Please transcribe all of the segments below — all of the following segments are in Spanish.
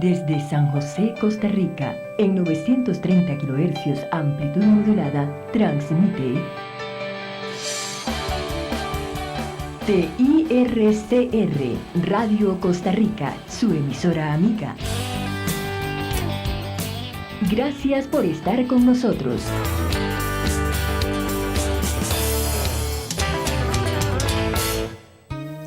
Desde San José, Costa Rica, en 930 kHz amplitud modulada, transmite TIRCR, Radio Costa Rica, su emisora amiga. Gracias por estar con nosotros.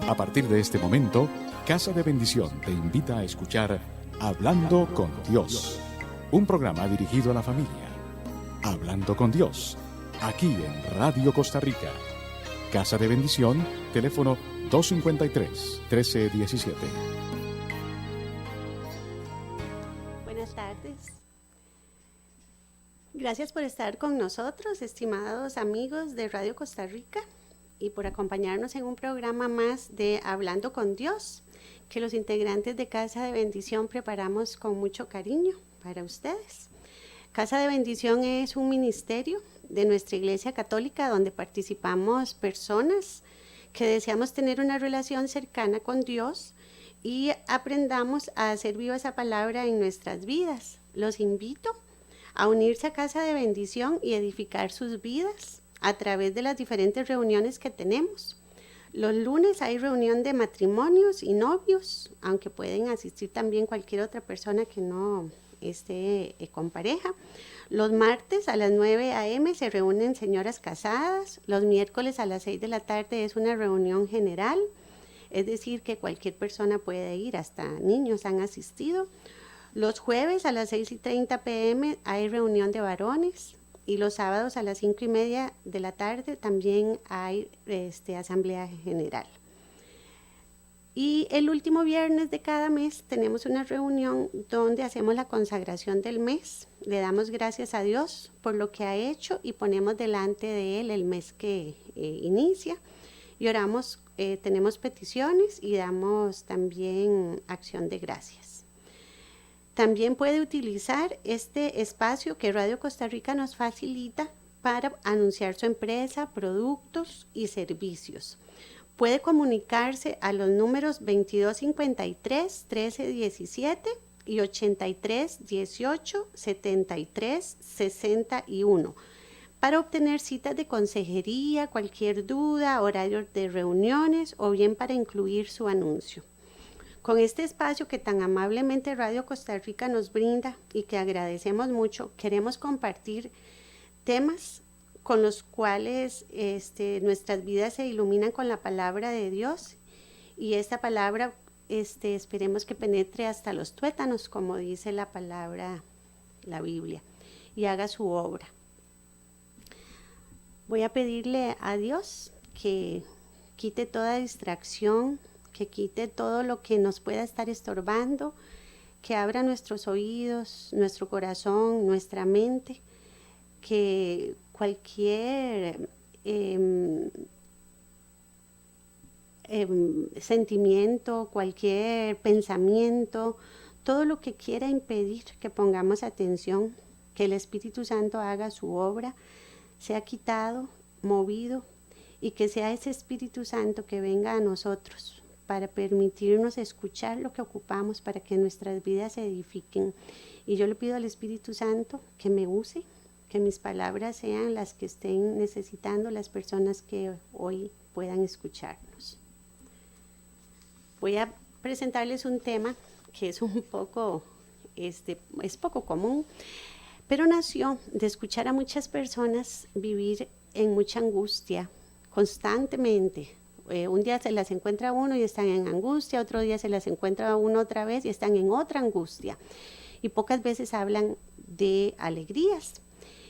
A partir de este momento, Casa de Bendición te invita a escuchar Hablando con Dios, un programa dirigido a la familia. Hablando con Dios, aquí en Radio Costa Rica. Casa de Bendición, teléfono 253-1317. Buenas tardes. Gracias por estar con nosotros, estimados amigos de Radio Costa Rica, y por acompañarnos en un programa más de Hablando con Dios, que los integrantes de Casa de Bendición preparamos con mucho cariño para ustedes. Casa de Bendición es un ministerio de nuestra Iglesia Católica donde participamos personas que deseamos tener una relación cercana con Dios y aprendamos a hacer viva esa palabra en nuestras vidas. Los invito a unirse a Casa de Bendición y edificar sus vidas a través de las diferentes reuniones que tenemos. Los lunes hay reunión de matrimonios y novios, aunque pueden asistir también cualquier otra persona que no esté con pareja. Los martes a las 9 a.m. se reúnen señoras casadas. Los miércoles a las 6 de la tarde es una reunión general, es decir, que cualquier persona puede ir, hasta niños han asistido. Los jueves a las 6:30 p.m. hay reunión de varones. Y los sábados a las 5:30 de la tarde también hay asamblea general. Y el último viernes de cada mes tenemos una reunión donde hacemos la consagración del mes. Le damos gracias a Dios por lo que ha hecho y ponemos delante de Él el mes que inicia. Y oramos, tenemos peticiones y damos también acción de gracias. También puede utilizar este espacio que Radio Costa Rica nos facilita para anunciar su empresa, productos y servicios. Puede comunicarse a los números 2253-1317 y 83-18-73-61 para obtener citas de consejería, cualquier duda, horarios de reuniones o bien para incluir su anuncio. Con este espacio que tan amablemente Radio Costa Rica nos brinda y que agradecemos mucho, queremos compartir temas con los cuales nuestras vidas se iluminan con la palabra de Dios, y esta palabra esperemos que penetre hasta los tuétanos, como dice la palabra, la Biblia, y haga su obra. Voy a pedirle a Dios que quite toda distracción, que quite todo lo que nos pueda estar estorbando, que abra nuestros oídos, nuestro corazón, nuestra mente, que cualquier sentimiento, cualquier pensamiento, todo lo que quiera impedir que pongamos atención, que el Espíritu Santo haga su obra, sea quitado, movido, y que sea ese Espíritu Santo que venga a nosotros para permitirnos escuchar lo que ocupamos para que nuestras vidas se edifiquen. Y yo le pido al Espíritu Santo que me use, que mis palabras sean las que estén necesitando las personas que hoy puedan escucharnos. Voy a presentarles un tema que es un poco, es poco común, pero nació de escuchar a muchas personas vivir en mucha angustia constantemente. Un día se las encuentra uno y están en angustia, otro día se las encuentra uno otra vez y están en otra angustia. Y pocas veces hablan de alegrías.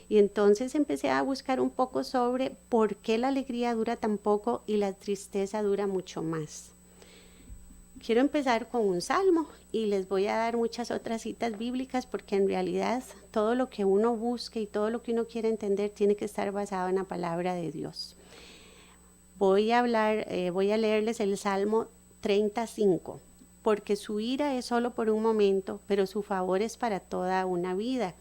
Y entonces empecé a buscar un poco sobre por qué la alegría dura tan poco y la tristeza dura mucho más. Quiero empezar con un salmo y les voy a dar muchas otras citas bíblicas, porque en realidad todo lo que uno busque y todo lo que uno quiere entender tiene que estar basado en la palabra de Dios. Voy a leerles el Salmo 35. Porque su ira es solo por un momento, pero su favor es para toda una vida.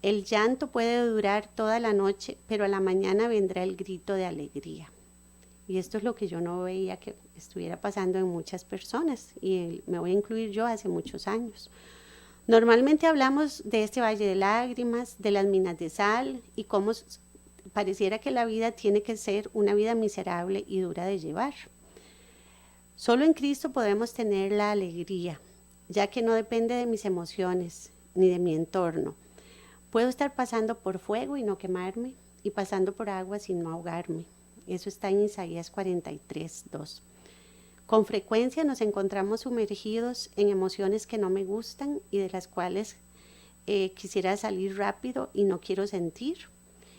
El llanto puede durar toda la noche, pero a la mañana vendrá el grito de alegría. Y esto es lo que yo no veía que estuviera pasando en muchas personas, y me voy a incluir yo hace muchos años. Normalmente hablamos de este valle de lágrimas, de las minas de sal y cómo pareciera que la vida tiene que ser una vida miserable y dura de llevar. Solo en Cristo podemos tener la alegría, ya que no depende de mis emociones ni de mi entorno. Puedo estar pasando por fuego y no quemarme, y pasando por agua sin no ahogarme. Eso está en Isaías 43:2. Con frecuencia nos encontramos sumergidos en emociones que no me gustan y de las cuales quisiera salir rápido y no quiero sentir.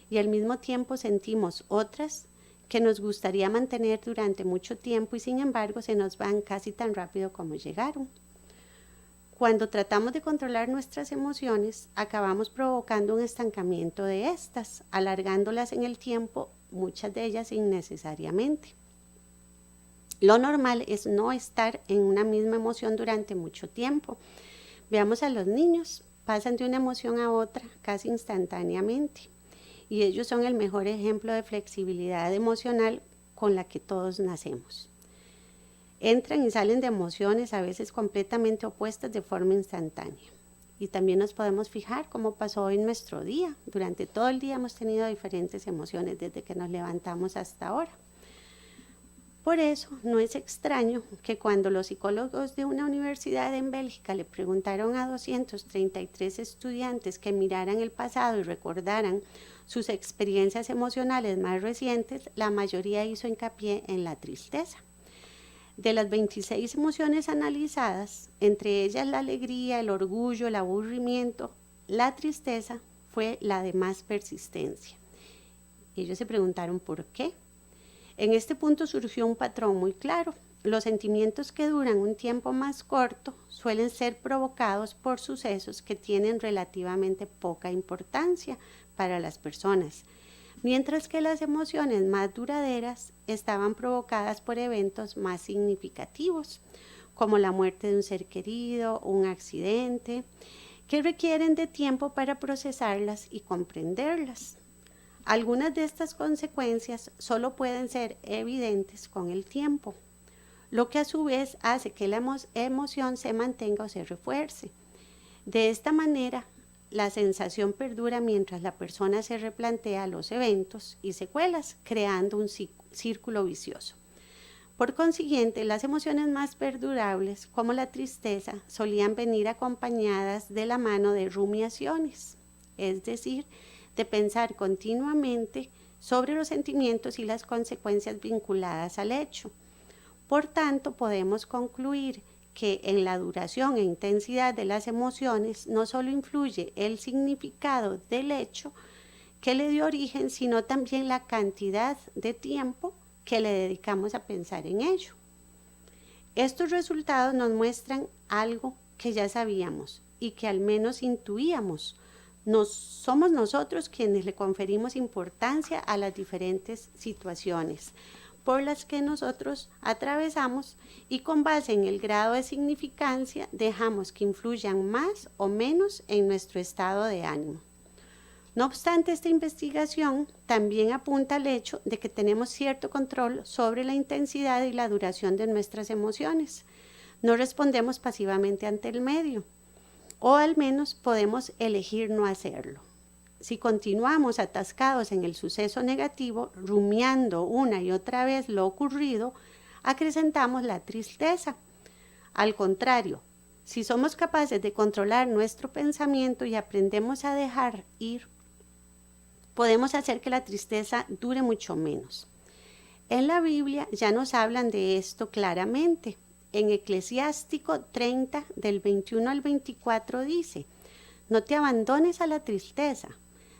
Y al mismo tiempo sentimos otras que nos gustaría mantener durante mucho tiempo y sin embargo se nos van casi tan rápido como llegaron. Cuando tratamos de controlar nuestras emociones, acabamos provocando un estancamiento de estas, alargándolas en el tiempo, muchas de ellas innecesariamente. Lo normal es no estar en una misma emoción durante mucho tiempo. Veamos a los niños, pasan de una emoción a otra casi instantáneamente. Y ellos son el mejor ejemplo de flexibilidad emocional con la que todos nacemos. Entran y salen de emociones a veces completamente opuestas de forma instantánea. Y también nos podemos fijar cómo pasó hoy nuestro día. Durante todo el día hemos tenido diferentes emociones desde que nos levantamos hasta ahora. Por eso no es extraño que cuando los psicólogos de una universidad en Bélgica le preguntaron a 233 estudiantes que miraran el pasado y recordaran sus experiencias emocionales más recientes, la mayoría hizo hincapié en la tristeza. De las 26 emociones analizadas, entre ellas la alegría, el orgullo, el aburrimiento, la tristeza fue la de más persistencia. Ellos se preguntaron por qué. En este punto surgió un patrón muy claro. Los sentimientos que duran un tiempo más corto suelen ser provocados por sucesos que tienen relativamente poca importancia para las personas, mientras que las emociones más duraderas estaban provocadas por eventos más significativos, como la muerte de un ser querido, un accidente, que requieren de tiempo para procesarlas y comprenderlas. Algunas de estas consecuencias solo pueden ser evidentes con el tiempo, lo que a su vez hace que la emoción se mantenga o se refuerce. De esta manera, la sensación perdura mientras la persona se replantea los eventos y secuelas, creando un círculo vicioso. Por consiguiente, las emociones más perdurables, como la tristeza, solían venir acompañadas de la mano de rumiaciones, es decir, de pensar continuamente sobre los sentimientos y las consecuencias vinculadas al hecho. Por tanto, podemos concluir que en la duración e intensidad de las emociones no solo influye el significado del hecho que le dio origen, sino también la cantidad de tiempo que le dedicamos a pensar en ello. Estos resultados nos muestran algo que ya sabíamos y que al menos intuíamos. Somos nosotros quienes le conferimos importancia a las diferentes situaciones por las que nosotros atravesamos y con base en el grado de significancia dejamos que influyan más o menos en nuestro estado de ánimo. No obstante, esta investigación también apunta al hecho de que tenemos cierto control sobre la intensidad y la duración de nuestras emociones. No respondemos pasivamente ante el medio, o al menos podemos elegir no hacerlo. Si continuamos atascados en el suceso negativo, rumiando una y otra vez lo ocurrido, acrecentamos la tristeza. Al contrario, si somos capaces de controlar nuestro pensamiento y aprendemos a dejar ir, podemos hacer que la tristeza dure mucho menos. En la Biblia ya nos hablan de esto claramente. En Eclesiástico 30, del 21 al 24 dice: no te abandones a la tristeza,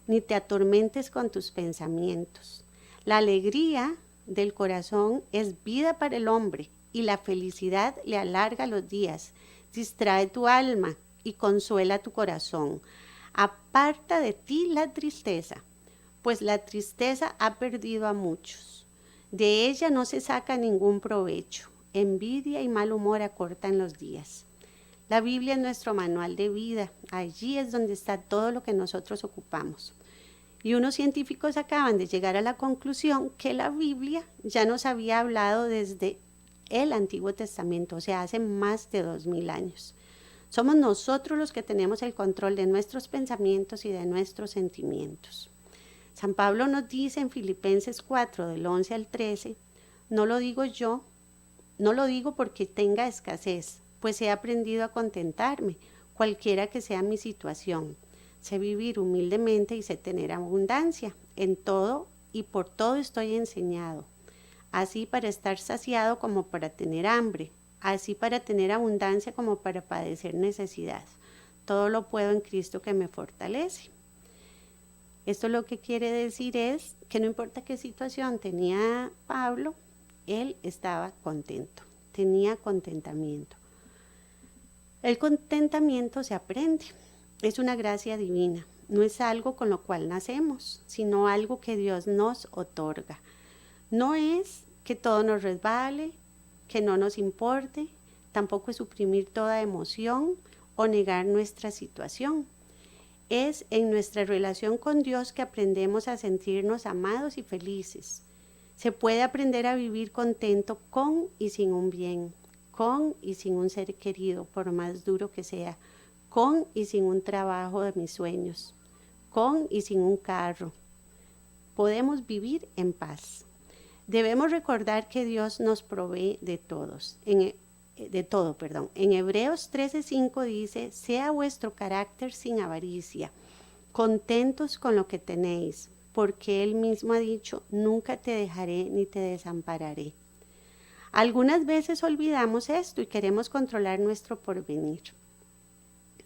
ni te atormentes con tus pensamientos. La alegría del corazón es vida para el hombre, y la felicidad le alarga los días. Distrae tu alma y consuela tu corazón. Aparta de ti la tristeza, pues la tristeza ha perdido a muchos. De ella no se saca ningún provecho. Envidia y mal humor acortan los días. La Biblia es nuestro manual de vida. Allí es donde está todo lo que nosotros ocupamos. Y unos científicos acaban de llegar a la conclusión que la Biblia ya nos había hablado desde el Antiguo Testamento, o sea, hace más de 2000 años. Somos nosotros los que tenemos el control de nuestros pensamientos y de nuestros sentimientos. San Pablo nos dice en Filipenses 4, del 11 al 13, no lo digo porque tenga escasez, pues he aprendido a contentarme, cualquiera que sea mi situación. Sé vivir humildemente y sé tener abundancia. En todo y por todo estoy enseñado, así para estar saciado como para tener hambre, así para tener abundancia como para padecer necesidad. Todo lo puedo en Cristo que me fortalece. Esto lo que quiere decir es que no importa qué situación tenía Pablo, él estaba contento, tenía contentamiento. El contentamiento se aprende, es una gracia divina, no es algo con lo cual nacemos, sino algo que Dios nos otorga. No es que todo nos resbale, que no nos importe, tampoco es suprimir toda emoción o negar nuestra situación. Es en nuestra relación con Dios que aprendemos a sentirnos amados y felices. Se puede aprender a vivir contento con y sin un bien, con y sin un ser querido, por más duro que sea, con y sin un trabajo de mis sueños, con y sin un carro. Podemos vivir en paz. Debemos recordar que Dios nos provee de todo. En Hebreos 13:5 dice, sea vuestro carácter sin avaricia, contentos con lo que tenéis, porque Él mismo ha dicho, nunca te dejaré ni te desampararé. Algunas veces olvidamos esto y queremos controlar nuestro porvenir.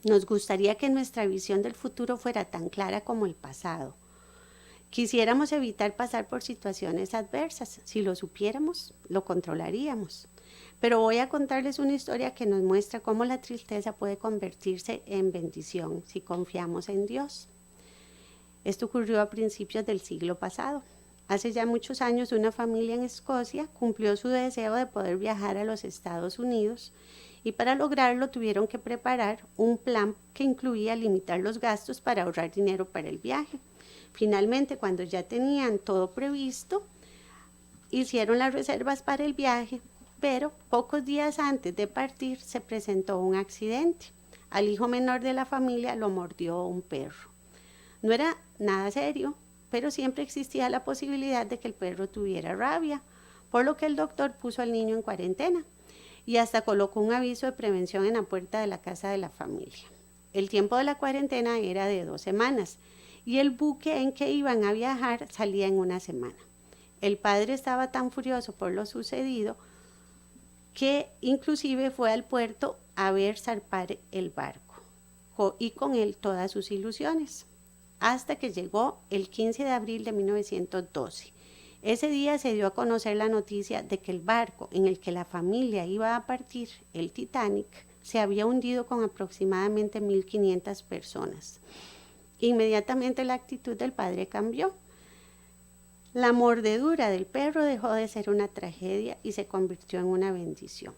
Nos gustaría que nuestra visión del futuro fuera tan clara como el pasado. Quisiéramos evitar pasar por situaciones adversas. Si lo supiéramos, lo controlaríamos. Pero voy a contarles una historia que nos muestra cómo la tristeza puede convertirse en bendición si confiamos en Dios. Esto ocurrió a principios del siglo pasado. Hace ya muchos años, una familia en Escocia cumplió su deseo de poder viajar a los Estados Unidos y para lograrlo tuvieron que preparar un plan que incluía limitar los gastos para ahorrar dinero para el viaje. Finalmente, cuando ya tenían todo previsto, hicieron las reservas para el viaje, pero pocos días antes de partir se presentó un accidente. Al hijo menor de la familia lo mordió un perro. No era nada serio, pero siempre existía la posibilidad de que el perro tuviera rabia, por lo que el doctor puso al niño en cuarentena y hasta colocó un aviso de prevención en la puerta de la casa de la familia. El tiempo de la cuarentena era de 2 semanas y el buque en que iban a viajar salía en 1 semana. El padre estaba tan furioso por lo sucedido que inclusive fue al puerto a ver zarpar el barco y con él todas sus ilusiones, hasta que llegó el 15 de abril de 1912. Ese día se dio a conocer la noticia de que el barco en el que la familia iba a partir, el Titanic, se había hundido con aproximadamente 1.500 personas. Inmediatamente la actitud del padre cambió. La mordedura del perro dejó de ser una tragedia y se convirtió en una bendición.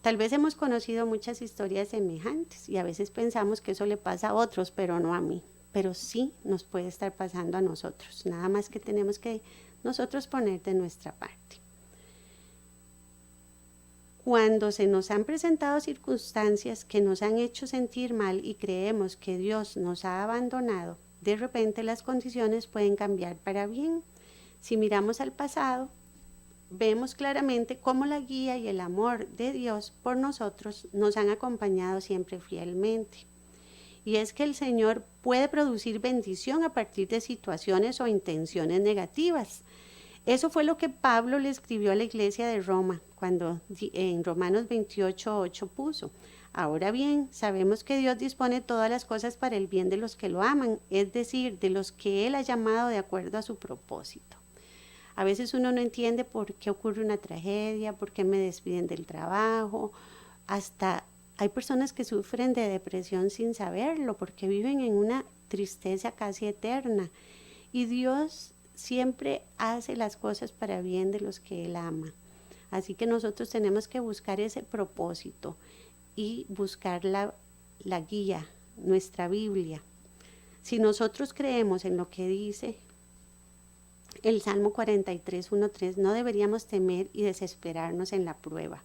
Tal vez hemos conocido muchas historias semejantes y a veces pensamos que eso le pasa a otros, pero no a mí. Pero sí nos puede estar pasando a nosotros, nada más que tenemos que nosotros poner de nuestra parte. Cuando se nos han presentado circunstancias que nos han hecho sentir mal y creemos que Dios nos ha abandonado, de repente las condiciones pueden cambiar para bien. Si miramos al pasado, vemos claramente cómo la guía y el amor de Dios por nosotros nos han acompañado siempre fielmente. Y es que el Señor puede producir bendición a partir de situaciones o intenciones negativas. Eso fue lo que Pablo le escribió a la iglesia de Roma, cuando en Romanos 28:8 puso: ahora bien, sabemos que Dios dispone todas las cosas para el bien de los que lo aman, es decir, de los que Él ha llamado de acuerdo a su propósito. A veces uno no entiende por qué ocurre una tragedia, por qué me despiden del trabajo, hasta hay personas que sufren de depresión sin saberlo, porque viven en una tristeza casi eterna. Y Dios siempre hace las cosas para bien de los que Él ama. Así que nosotros tenemos que buscar ese propósito y buscar la guía, nuestra Biblia. Si nosotros creemos en lo que dice el Salmo 43:1-3, no deberíamos temer y desesperarnos en la prueba.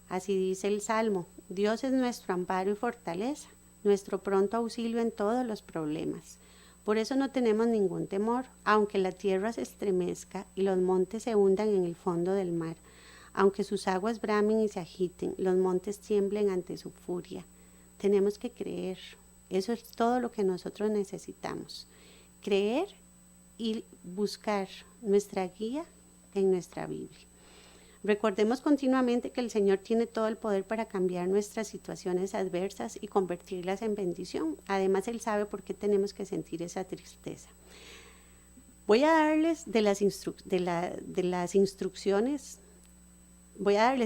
Así dice el Salmo: Dios es nuestro amparo y fortaleza, nuestro pronto auxilio en todos los problemas. Por eso no tenemos ningún temor, aunque la tierra se estremezca y los montes se hundan en el fondo del mar, aunque sus aguas bramen y se agiten, los montes tiemblen ante su furia. Tenemos que creer. Eso es todo lo que nosotros necesitamos. Creer y buscar nuestra guía en nuestra Biblia. Recordemos continuamente que el Señor tiene todo el poder para cambiar nuestras situaciones adversas y convertirlas en bendición. Además, Él sabe por qué tenemos que sentir esa tristeza. Voy a darles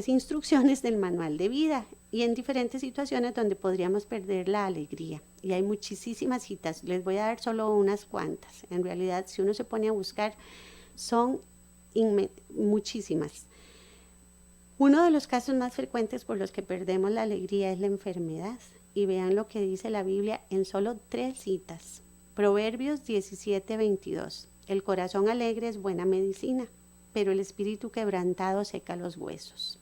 instrucciones del manual de vida y en diferentes situaciones donde podríamos perder la alegría. Y hay muchísimas citas, les voy a dar solo unas cuantas. En realidad, si uno se pone a buscar, son muchísimas. Uno de los casos más frecuentes por los que perdemos la alegría es la enfermedad. Y vean lo que dice la Biblia en solo 3 citas. Proverbios 17:22. El corazón alegre es buena medicina, pero el espíritu quebrantado seca los huesos.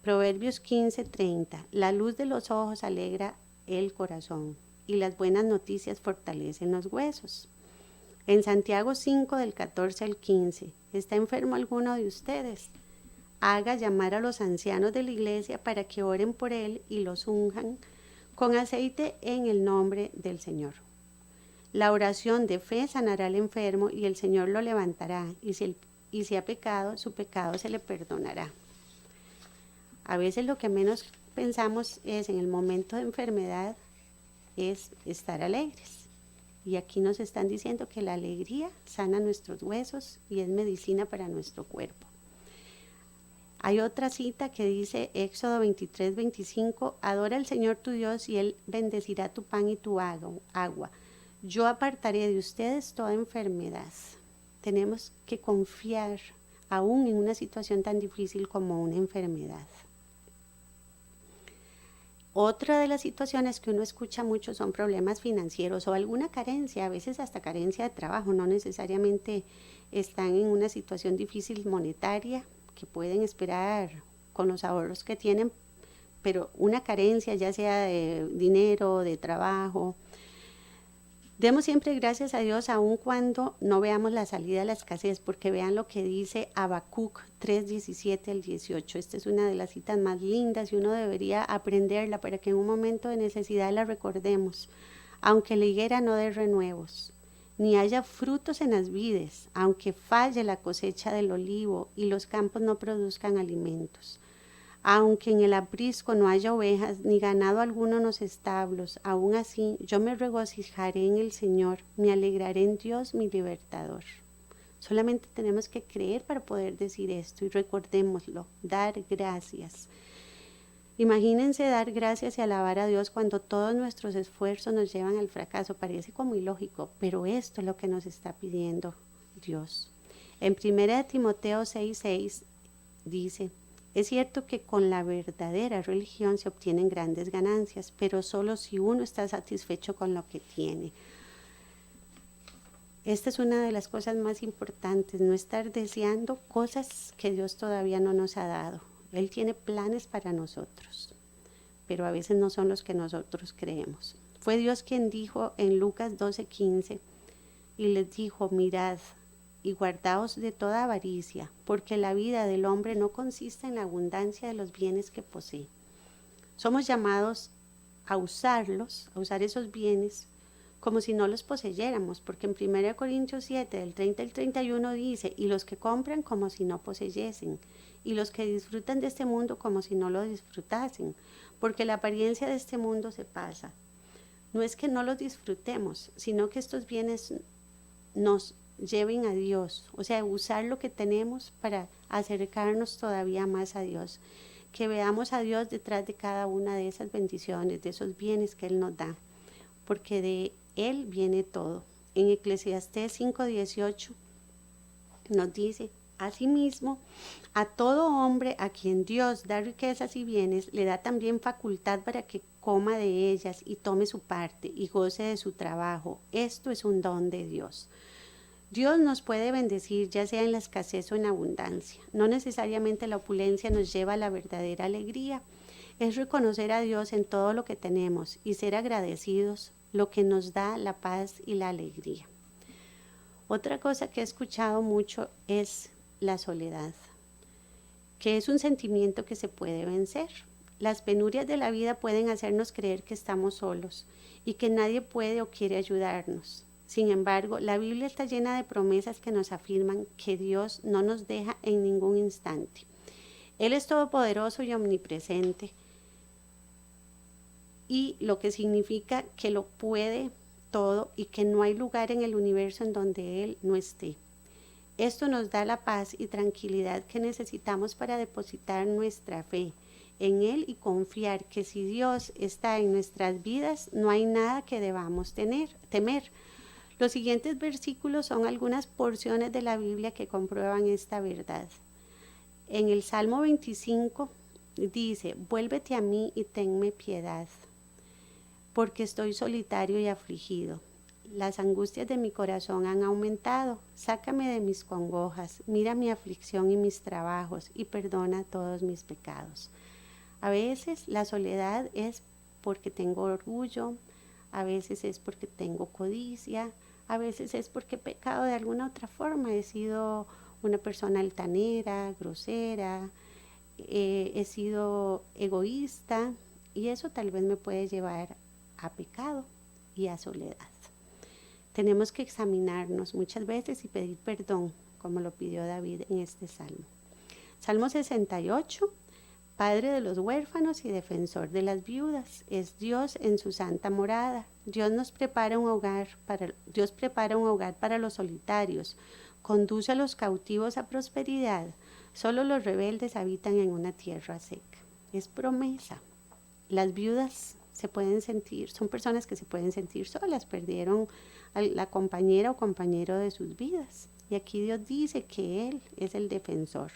Proverbios 15:30. La luz de los ojos alegra el corazón y las buenas noticias fortalecen los huesos. En Santiago 5 del 14 al 15. ¿Está enfermo alguno de ustedes? Haga llamar a los ancianos de la iglesia para que oren por él y los unjan con aceite en el nombre del Señor. La oración de fe sanará al enfermo y el Señor lo levantará, y si ha pecado, su pecado se le perdonará. A veces lo que menos pensamos es en el momento de enfermedad es estar alegres. Y aquí nos están diciendo que la alegría sana nuestros huesos y es medicina para nuestro cuerpo. Hay otra cita que dice, Éxodo 23:25, adora al Señor tu Dios y Él bendecirá tu pan y tu agua. Yo apartaré de ustedes toda enfermedad. Tenemos que confiar aún en una situación tan difícil como una enfermedad. Otra de las situaciones que uno escucha mucho son problemas financieros o alguna carencia, a veces hasta carencia de trabajo, no necesariamente están en una situación difícil monetaria, que pueden esperar con los ahorros que tienen, pero una carencia ya sea de dinero, de trabajo. Demos siempre gracias a Dios aun cuando no veamos la salida de la escasez, porque vean lo que dice Habacuc 3:17 al 18. Esta es una de las citas más lindas y uno debería aprenderla para que en un momento de necesidad la recordemos. Aunque la higuera no dé renuevos, ni haya frutos en las vides, aunque falle la cosecha del olivo y los campos no produzcan alimentos. Aunque en el aprisco no haya ovejas, ni ganado alguno en los establos, aún así yo me regocijaré en el Señor, me alegraré en Dios mi libertador. Solamente tenemos que creer para poder decir esto y recordémoslo, dar gracias. Imagínense dar gracias y alabar a Dios cuando todos nuestros esfuerzos nos llevan al fracaso. Parece como ilógico, pero esto es lo que nos está pidiendo Dios. En 1 Timoteo 6:6 dice, es cierto que con la verdadera religión se obtienen grandes ganancias, pero solo si uno está satisfecho con lo que tiene. Esta es una de las cosas más importantes, no estar deseando cosas que Dios todavía no nos ha dado. Él tiene planes para nosotros, pero a veces no son los que nosotros creemos. Fue Dios quien dijo en Lucas 12:15 y les dijo, mirad y guardaos de toda avaricia, porque la vida del hombre no consiste en la abundancia de los bienes que posee. Somos llamados a usar esos bienes como si no los poseyéramos, porque en 1 Corintios 7, del 30 al 31 dice, y los que compran como si no poseyesen, y los que disfrutan de este mundo como si no lo disfrutasen, porque la apariencia de este mundo se pasa. No es que no los disfrutemos, sino que estos bienes nos lleven a Dios, o sea, usar lo que tenemos para acercarnos todavía más a Dios, que veamos a Dios detrás de cada una de esas bendiciones, de esos bienes que Él nos da, porque de Él viene todo. En Eclesiastés 5:18 nos dice, asimismo, a todo hombre a quien Dios da riquezas y bienes, le da también facultad para que coma de ellas y tome su parte y goce de su trabajo. Esto es un don de Dios. Dios nos puede bendecir ya sea en la escasez o en abundancia. No necesariamente la opulencia nos lleva a la verdadera alegría. es reconocer a Dios en todo lo que tenemos y ser agradecidos, lo que nos da la paz y la alegría. Otra cosa que he escuchado mucho es la soledad, que es un sentimiento que se puede vencer. Las penurias de la vida pueden hacernos creer que estamos solos y que nadie puede o quiere ayudarnos. Sin embargo, la Biblia está llena de promesas que nos afirman que Dios no nos deja en ningún instante. Él es todopoderoso y omnipresente, y lo que significa que lo puede todo y que no hay lugar en el universo en donde Él no esté. Esto nos da la paz y tranquilidad que necesitamos para depositar nuestra fe en Él y confiar que si Dios está en nuestras vidas, no hay nada que debamos temer. Los siguientes versículos son algunas porciones de la Biblia que comprueban esta verdad. En el Salmo 25 dice: vuélvete a mí y tenme piedad, porque estoy solitario y afligido. Las angustias de mi corazón han aumentado. Sácame de mis congojas, mira mi aflicción y mis trabajos, y perdona todos mis pecados. A veces la soledad es porque tengo orgullo, a veces es porque tengo codicia, a veces es porque he pecado de alguna otra forma. He sido una persona altanera, grosera, he sido egoísta, y eso tal vez me puede llevar a pecado y a soledad. Tenemos que examinarnos muchas veces y pedir perdón, como lo pidió David en este salmo. Salmo 68, Padre de los huérfanos y defensor de las viudas, es Dios en su santa morada. Dios prepara un hogar para los solitarios, conduce a los cautivos a prosperidad. Solo los rebeldes habitan en una tierra seca. Es promesa. Las viudas son personas que se pueden sentir solas, perdieron a la compañera o compañero de sus vidas. Y aquí Dios dice que Él es el defensor.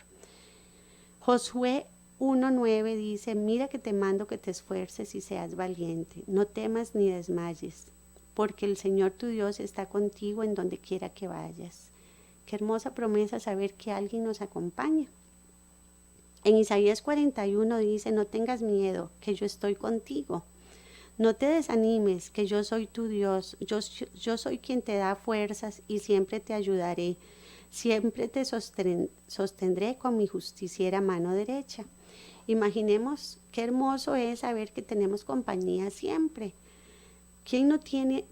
Josué 1:9 dice: mira que te mando que te esfuerces y seas valiente, no temas ni desmayes, porque el Señor tu Dios está contigo en donde quiera que vayas. Qué hermosa promesa saber que alguien nos acompaña. En Isaías 41 dice: no tengas miedo, que yo estoy contigo. No te desanimes, que yo soy tu Dios. Yo soy quien te da fuerzas y siempre te ayudaré. Siempre te sostendré con mi justiciera mano derecha. Imaginemos qué hermoso es saber que tenemos compañía siempre. Quien no tiene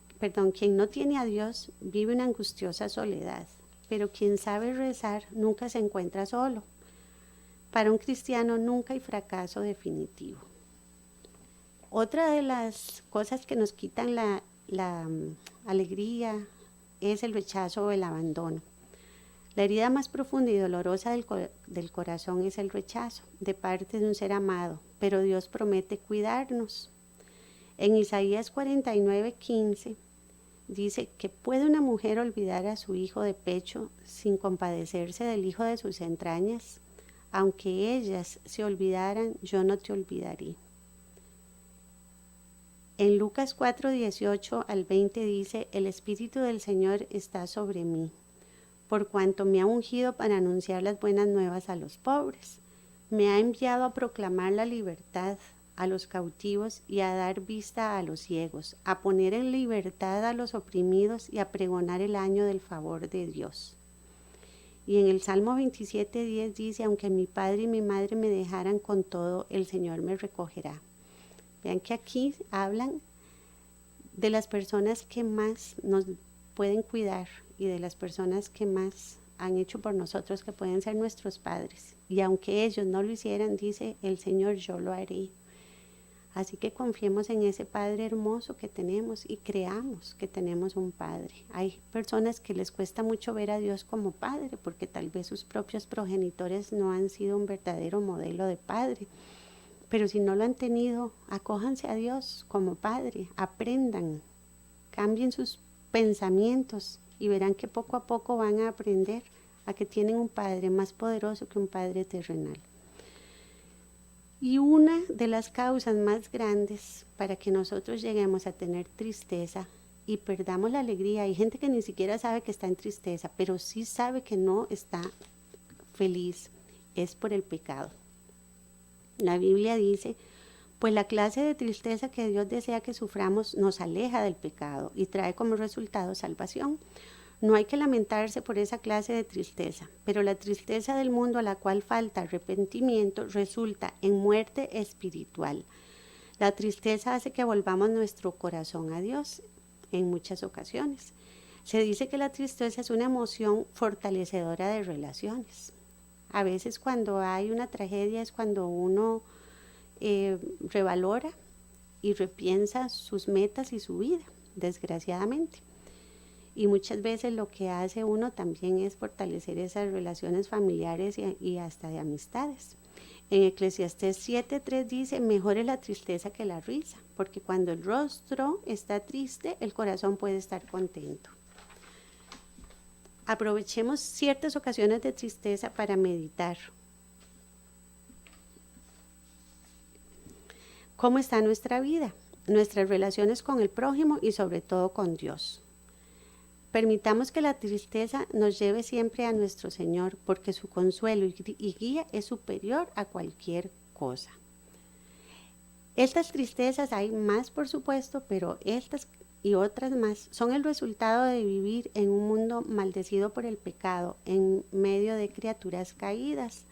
a Dios vive una angustiosa soledad, pero quien sabe rezar nunca se encuentra solo. Para un cristiano nunca hay fracaso definitivo. Otra de las cosas que nos quitan la alegría es el rechazo o el abandono. La herida más profunda y dolorosa del corazón es el rechazo de parte de un ser amado, pero Dios promete cuidarnos. En Isaías 49:15 dice que ¿puede una mujer olvidar a su hijo de pecho sin compadecerse del hijo de sus entrañas? Aunque ellas se olvidaran, yo no te olvidaré. En Lucas 4:18 al 20 dice: el Espíritu del Señor está sobre mí, por cuanto me ha ungido para anunciar las buenas nuevas a los pobres. Me ha enviado a proclamar la libertad a los cautivos y a dar vista a los ciegos, a poner en libertad a los oprimidos y a pregonar el año del favor de Dios. Y en el Salmo 27:10 dice: aunque mi padre y mi madre me dejaran, con todo el Señor me recogerá. Vean que aquí hablan de las personas que más nos pueden cuidar y de las personas que más han hecho por nosotros, que pueden ser nuestros padres. Y aunque ellos no lo hicieran, dice el Señor, yo lo haré. Así que confiemos en ese Padre hermoso que tenemos y creamos que tenemos un Padre. Hay personas que les cuesta mucho ver a Dios como Padre, porque tal vez sus propios progenitores no han sido un verdadero modelo de Padre. Pero si no lo han tenido, acójanse a Dios como Padre, aprendan, cambien sus pensamientos y verán que poco a poco van a aprender a que tienen un Padre más poderoso que un Padre terrenal. Y una de las causas más grandes para que nosotros lleguemos a tener tristeza y perdamos la alegría, hay gente que ni siquiera sabe que está en tristeza, pero sí sabe que no está feliz, es por el pecado. La Biblia dice: Pues la clase de tristeza que Dios desea que suframos nos aleja del pecado y trae como resultado salvación. No hay que lamentarse por esa clase de tristeza, pero la tristeza del mundo a la cual falta arrepentimiento resulta en muerte espiritual. La tristeza hace que volvamos nuestro corazón a Dios en muchas ocasiones. Se dice que la tristeza es una emoción fortalecedora de relaciones. A veces cuando hay una tragedia es cuando uno revalora y repiensa sus metas y su vida, desgraciadamente. Y muchas veces lo que hace uno también es fortalecer esas relaciones familiares y hasta de amistades. En Eclesiastés 7:3 dice, mejor es la tristeza que la risa, porque cuando el rostro está triste, el corazón puede estar contento. Aprovechemos ciertas ocasiones de tristeza para meditar. ¿Cómo está nuestra vida? Nuestras relaciones con el prójimo y sobre todo con Dios. Permitamos que la tristeza nos lleve siempre a nuestro Señor, porque su consuelo y guía es superior a cualquier cosa. Estas tristezas hay más, por supuesto, pero estas y otras más son el resultado de vivir en un mundo maldecido por el pecado, en medio de criaturas caídas.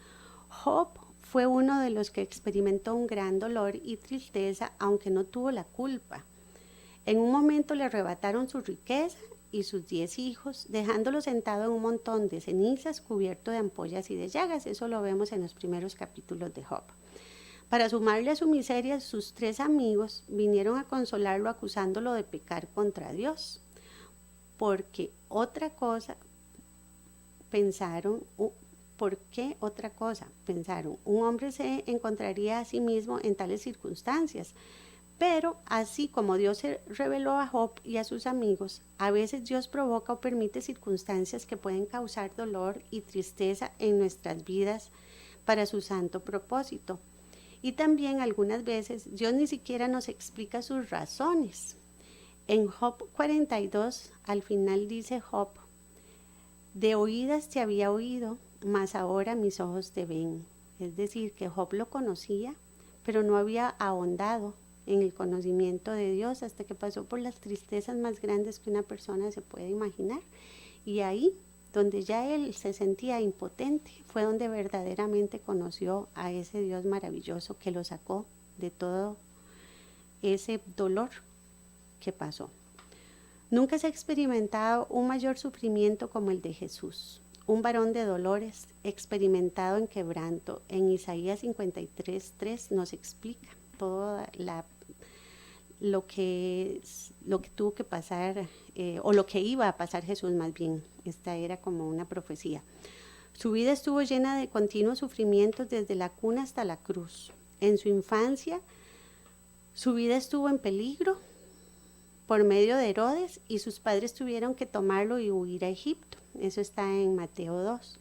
Job fue uno de los que experimentó un gran dolor y tristeza, aunque no tuvo la culpa. En un momento le arrebataron su riqueza y sus 10 hijos, dejándolo sentado en un montón de cenizas cubierto de ampollas y de llagas. Eso lo vemos en los primeros capítulos de Job. Para sumarle a su miseria, sus 3 amigos vinieron a consolarlo acusándolo de pecar contra Dios. Porque otra cosa pensaron, ¿por qué otra cosa? Pensaron, un hombre se encontraría a sí mismo en tales circunstancias. Pero así como Dios se reveló a Job y a sus amigos, a veces Dios provoca o permite circunstancias que pueden causar dolor y tristeza en nuestras vidas para su santo propósito. Y también algunas veces Dios ni siquiera nos explica sus razones. En Job 42, al final dice Job, de oídas te había oído, mas ahora mis ojos te ven. Es decir, que Job lo conocía, pero no había ahondado en el conocimiento de Dios hasta que pasó por las tristezas más grandes que una persona se puede imaginar. Y ahí, donde ya él se sentía impotente, fue donde verdaderamente conoció a ese Dios maravilloso que lo sacó de todo ese dolor que pasó. Nunca se ha experimentado un mayor sufrimiento como el de Jesús, un varón de dolores, experimentado en quebranto. En Isaías 53:3 nos explica toda lo que tuvo que pasar, o lo que iba a pasar Jesús más bien. Esta era como una profecía. Su vida estuvo llena de continuos sufrimientos desde la cuna hasta la cruz. En su infancia, su vida estuvo en peligro por medio de Herodes y sus padres tuvieron que tomarlo y huir a Egipto. Eso está en Mateo 2.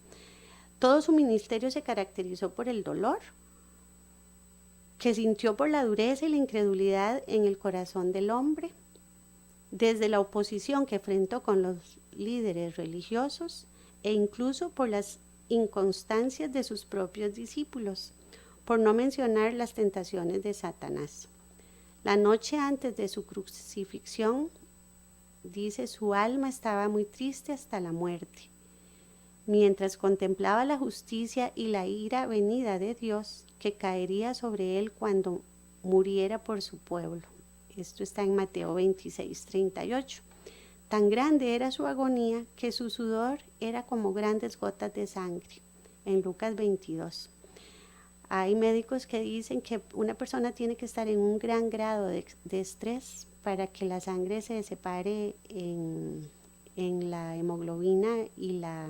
Todo su ministerio se caracterizó por el dolor que sintió por la dureza y la incredulidad en el corazón del hombre, desde la oposición que enfrentó con los líderes religiosos e incluso por las inconstancias de sus propios discípulos, por no mencionar las tentaciones de Satanás. La noche antes de su crucifixión, dice, su alma estaba muy triste hasta la muerte. Mientras contemplaba la justicia y la ira venida de Dios que caería sobre él cuando muriera por su pueblo. Esto está en Mateo 26:38. Tan grande era su agonía que su sudor era como grandes gotas de sangre. En Lucas 22. Hay médicos que dicen que una persona tiene que estar en un gran grado de estrés para que la sangre se separe en la hemoglobina y la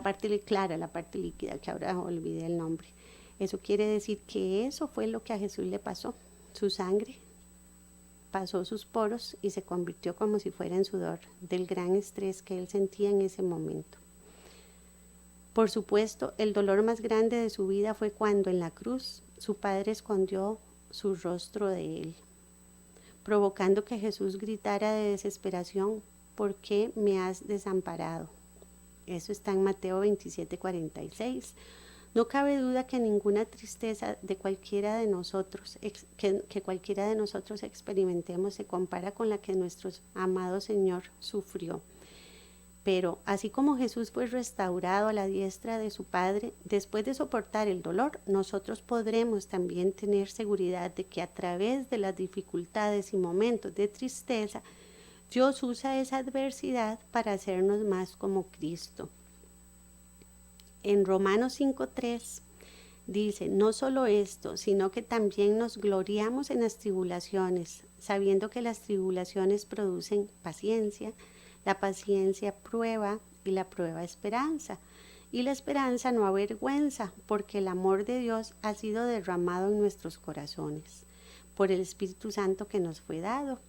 parte clara, la parte líquida, que ahora olvidé el nombre. Eso quiere decir que eso fue lo que a Jesús le pasó. Su sangre pasó sus poros y se convirtió como si fuera en sudor del gran estrés que él sentía en ese momento. Por supuesto, el dolor más grande de su vida fue cuando en la cruz su padre escondió su rostro de él, provocando que Jesús gritara de desesperación, ¿por qué me has desamparado? Eso está en Mateo 27:46. No cabe duda que ninguna tristeza de cualquiera de nosotros, que cualquiera de nosotros experimentemos se compara con la que nuestro amado Señor sufrió. Pero así como Jesús fue restaurado a la diestra de su Padre, después de soportar el dolor, nosotros podremos también tener seguridad de que a través de las dificultades y momentos de tristeza, Dios usa esa adversidad para hacernos más como Cristo. En Romanos 5:3 dice, no solo esto, sino que también nos gloriamos en las tribulaciones, sabiendo que las tribulaciones producen paciencia, la paciencia prueba y la prueba esperanza. Y la esperanza no avergüenza, porque el amor de Dios ha sido derramado en nuestros corazones por el Espíritu Santo que nos fue dado.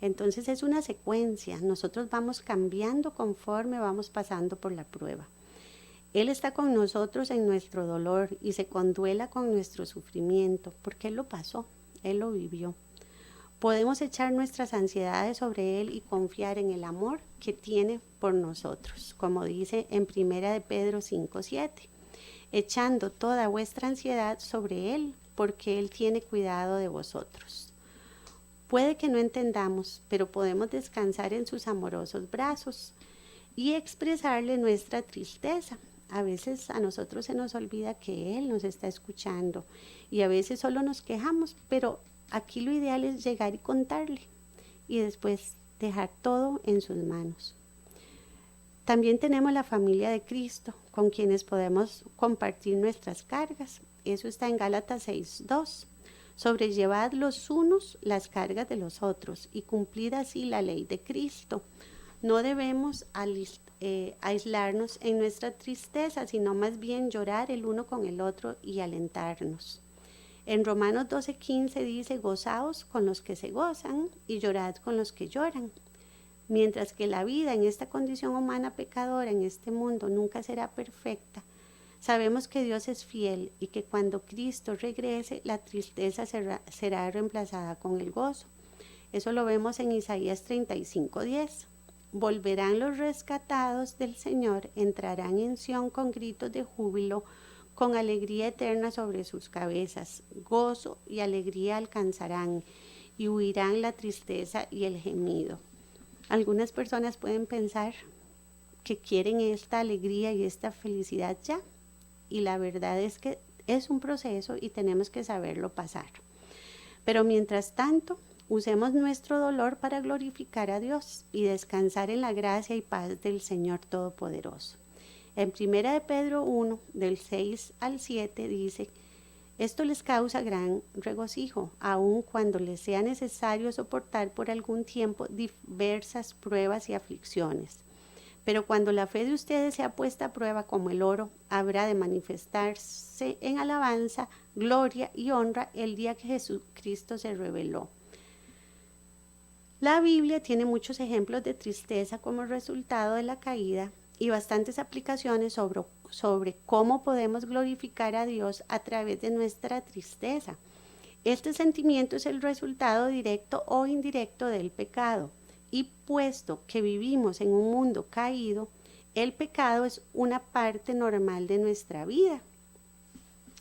Entonces es una secuencia, nosotros vamos cambiando conforme vamos pasando por la prueba. Él está con nosotros en nuestro dolor y se conduela con nuestro sufrimiento, porque Él lo pasó, Él lo vivió. Podemos echar nuestras ansiedades sobre Él y confiar en el amor que tiene por nosotros, como dice en 1 Pedro 5:7, echando toda vuestra ansiedad sobre Él, porque Él tiene cuidado de vosotros. Puede que no entendamos, pero podemos descansar en sus amorosos brazos y expresarle nuestra tristeza. A veces a nosotros se nos olvida que Él nos está escuchando y a veces solo nos quejamos, pero aquí lo ideal es llegar y contarle y después dejar todo en sus manos. También tenemos la familia de Cristo, con quienes podemos compartir nuestras cargas. Eso está en Gálatas 6:2. Sobrellevad los unos las cargas de los otros y cumplid así la ley de Cristo. No debemos aislarnos en nuestra tristeza, sino más bien llorar el uno con el otro y alentarnos. En Romanos 12:15 dice, gozaos con los que se gozan y llorad con los que lloran. Mientras que la vida en esta condición humana pecadora, en este mundo, nunca será perfecta, sabemos que Dios es fiel y que cuando Cristo regrese, la tristeza será reemplazada con el gozo. Eso lo vemos en Isaías 35:10. Volverán los rescatados del Señor, entrarán en Sión con gritos de júbilo, con alegría eterna sobre sus cabezas. Gozo y alegría alcanzarán y huirán la tristeza y el gemido. Algunas personas pueden pensar que quieren esta alegría y esta felicidad ya, y la verdad es que es un proceso y tenemos que saberlo pasar. Pero mientras tanto, usemos nuestro dolor para glorificar a Dios y descansar en la gracia y paz del Señor Todopoderoso. En 1 Pedro 1, del 6 al 7 dice, esto les causa gran regocijo, aun cuando les sea necesario soportar por algún tiempo diversas pruebas y aflicciones. Pero cuando la fe de ustedes sea puesta a prueba como el oro, habrá de manifestarse en alabanza, gloria y honra el día que Jesucristo se reveló. La Biblia tiene muchos ejemplos de tristeza como resultado de la caída y bastantes aplicaciones sobre cómo podemos glorificar a Dios a través de nuestra tristeza. Este sentimiento es el resultado directo o indirecto del pecado. Y puesto que vivimos en un mundo caído, el pecado es una parte normal de nuestra vida.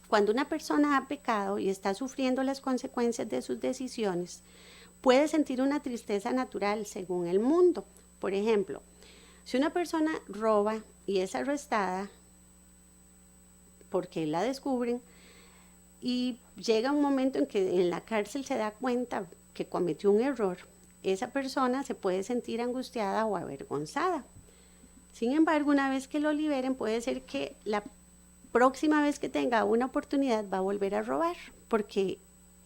Cuando una persona ha pecado y está sufriendo las consecuencias de sus decisiones, puede sentir una tristeza natural según el mundo. Por ejemplo, si una persona roba y es arrestada porque la descubren y llega un momento en que en la cárcel se da cuenta que cometió un error, esa persona se puede sentir angustiada o avergonzada. Sin embargo, una vez que lo liberen, puede ser que la próxima vez que tenga una oportunidad va a volver a robar, porque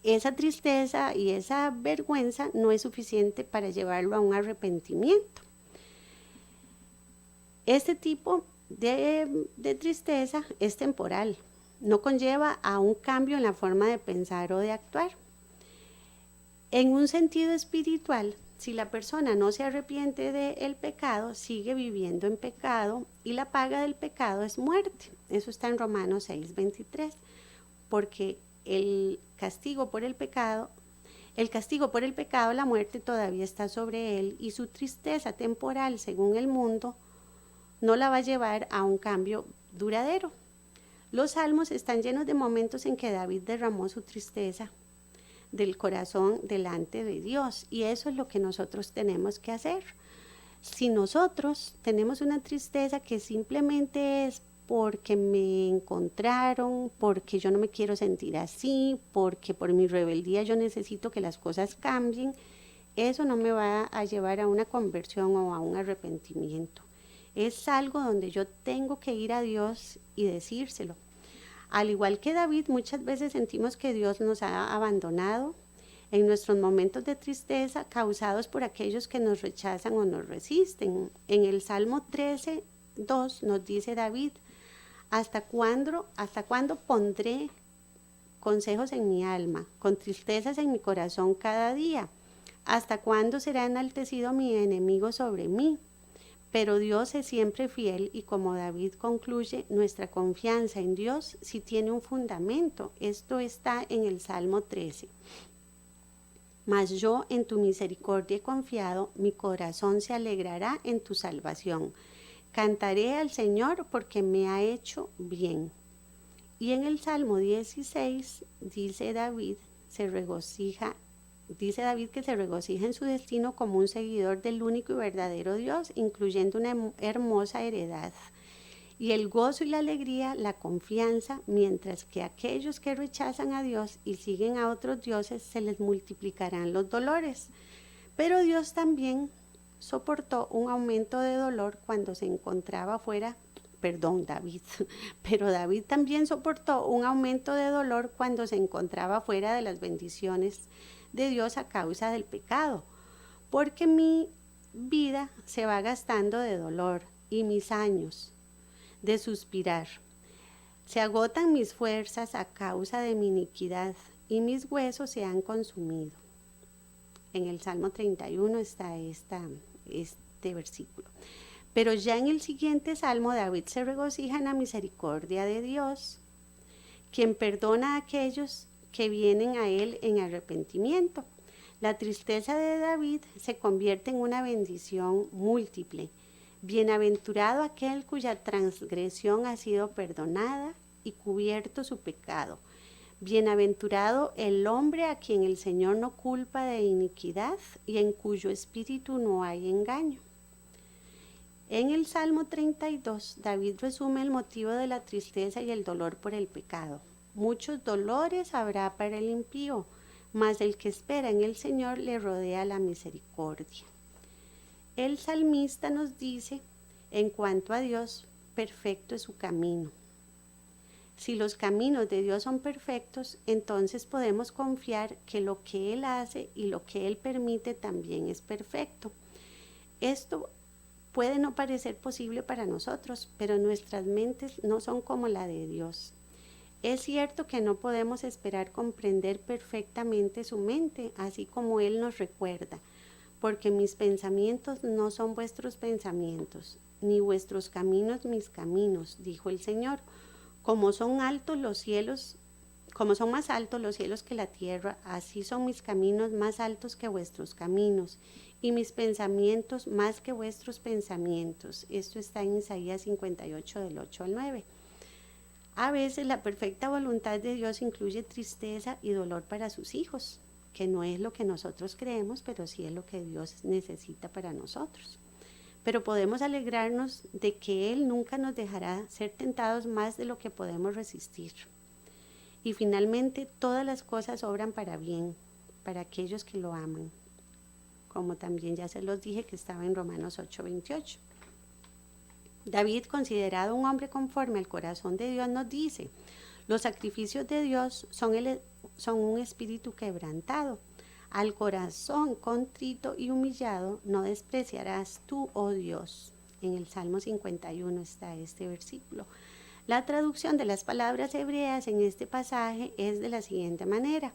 esa tristeza y esa vergüenza no es suficiente para llevarlo a un arrepentimiento. Este tipo de tristeza es temporal, no conlleva a un cambio en la forma de pensar o de actuar. En un sentido espiritual, si la persona no se arrepiente del pecado, sigue viviendo en pecado y la paga del pecado es muerte. Eso está en Romanos 6:23, porque el castigo por el pecado, la muerte todavía está sobre él y su tristeza temporal, según el mundo, no la va a llevar a un cambio duradero. Los salmos están llenos de momentos en que David derramó su tristeza del corazón delante de Dios, y eso es lo que nosotros tenemos que hacer. Si nosotros tenemos una tristeza que simplemente es porque me encontraron, porque yo no me quiero sentir así, porque por mi rebeldía yo necesito que las cosas cambien, eso no me va a llevar a una conversión o a un arrepentimiento. Es algo donde yo tengo que ir a Dios y decírselo. Al igual que David, muchas veces sentimos que Dios nos ha abandonado en nuestros momentos de tristeza causados por aquellos que nos rechazan o nos resisten. En el Salmo 13:2 nos dice David: ¿Hasta cuándo pondré consejos en mi alma, con tristezas en mi corazón cada día? ¿Hasta cuándo será enaltecido mi enemigo sobre mí? Pero Dios es siempre fiel, y como David concluye, nuestra confianza en Dios sí tiene un fundamento. Esto está en el Salmo 13. Mas yo en tu misericordia he confiado, mi corazón se alegrará en tu salvación. Cantaré al Señor porque me ha hecho bien. Y en el Salmo 16 dice David que se regocija en su destino como un seguidor del único y verdadero Dios, incluyendo una hermosa heredad. Y el gozo y la alegría, la confianza, mientras que aquellos que rechazan a Dios y siguen a otros dioses, se les multiplicarán los dolores. Pero Dios también soportó un aumento de dolor cuando se encontraba David también soportó un aumento de dolor cuando se encontraba fuera de las bendiciones de Dios a causa del pecado, porque mi vida se va gastando de dolor y mis años de suspirar. Se agotan mis fuerzas a causa de mi iniquidad y mis huesos se han consumido. En el Salmo 31 está este versículo. Pero ya en el siguiente salmo, David se regocija en la misericordia de Dios, quien perdona a aquellos que vienen a él en arrepentimiento. La tristeza de David se convierte en una bendición múltiple. Bienaventurado aquel cuya transgresión ha sido perdonada y cubierto su pecado. Bienaventurado el hombre a quien el Señor no culpa de iniquidad y en cuyo espíritu no hay engaño. En el Salmo 32, David resume el motivo de la tristeza y el dolor por el pecado. Muchos dolores habrá para el impío, mas el que espera en el Señor le rodea la misericordia. El salmista nos dice, en cuanto a Dios, perfecto es su camino. Si los caminos de Dios son perfectos, entonces podemos confiar que lo que Él hace y lo que Él permite también es perfecto. Esto puede no parecer posible para nosotros, pero nuestras mentes no son como la de Dios. Es cierto que no podemos esperar comprender perfectamente su mente, así como Él nos recuerda, porque mis pensamientos no son vuestros pensamientos, ni vuestros caminos mis caminos, dijo el Señor. Como son más altos los cielos que la tierra, así son mis caminos más altos que vuestros caminos, y mis pensamientos más que vuestros pensamientos. Esto está en Isaías 58, del 8 al 9. A veces la perfecta voluntad de Dios incluye tristeza y dolor para sus hijos, que no es lo que nosotros creemos, pero sí es lo que Dios necesita para nosotros. Pero podemos alegrarnos de que Él nunca nos dejará ser tentados más de lo que podemos resistir. Y finalmente, todas las cosas obran para bien, para aquellos que lo aman, como también ya se los dije que estaba en Romanos 8:28. David, considerado un hombre conforme al corazón de Dios, nos dice, los sacrificios de Dios son un espíritu quebrantado. Al corazón contrito y humillado no despreciarás tú, oh Dios. En el Salmo 51 está este versículo. La traducción de las palabras hebreas en este pasaje es de la siguiente manera.